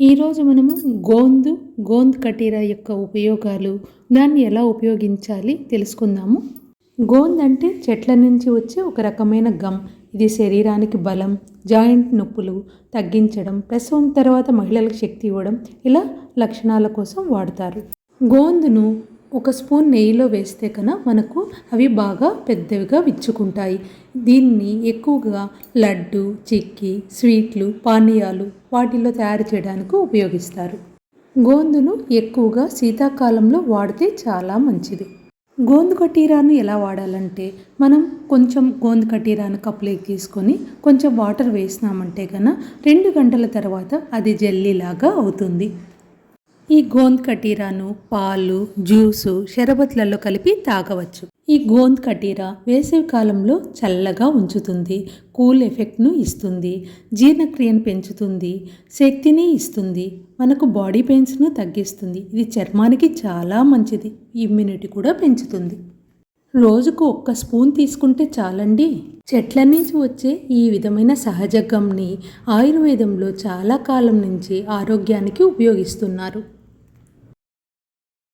ఈరోజు మనము గోంద్ కటీరా యొక్క ఉపయోగాలు, దాన్ని ఎలా ఉపయోగించాలి తెలుసుకుందాము. గోంద్ అంటే చెట్ల నుంచి వచ్చే ఒక రకమైన గమ్. ఇది శరీరానికి బలం, జాయింట్ నొప్పులు తగ్గించడం, ప్రసవం తర్వాత మహిళలకు శక్తి ఇవ్వడం ఇలా లక్షణాల కోసం వాడతారు. గోందును ఒక స్పూన్ నెయ్యిలో వేస్తే కన్నా మనకు అవి బాగా పెద్దవిగా విచ్చుకుంటాయి. దీన్ని ఎక్కువగా లడ్డు, చిక్కీ, స్వీట్లు, పానీయాలు వాటిల్లో తయారు చేయడానికి ఉపయోగిస్తారు. గోందును ఎక్కువగా శీతాకాలంలో వాడితే చాలా మంచిది. గోంద్ కటీరాను ఎలా వాడాలంటే, మనం కొంచెం గోంద్ కటీరాను కప్లోకి తీసుకొని కొంచెం వాటర్ వేసినామంటే కన్నా 2 గంటల తర్వాత అది జెల్లీలాగా అవుతుంది. ఈ గోంద్ కటీరాను పాలు, జ్యూసు, షరబత్లలో కలిపి తాగవచ్చు. ఈ గోంద్ కటీరా వేసవి కాలంలో చల్లగా ఉంచుతుంది, కూల్ ఎఫెక్ట్ను ఇస్తుంది, జీర్ణక్రియను పెంచుతుంది, శక్తిని ఇస్తుంది, మనకు బాడీ పెయిన్స్ను తగ్గిస్తుంది. ఇది చర్మానికి చాలా మంచిది, ఇమ్యూనిటీ కూడా పెంచుతుంది. రోజుకు 1 స్పూన్ తీసుకుంటే చాలండి. చెట్ల నుంచి వచ్చే ఈ విధమైన సహజ గమ్ని ఆయుర్వేదంలో చాలా కాలం నుంచి ఆరోగ్యానికి ఉపయోగిస్తున్నారు.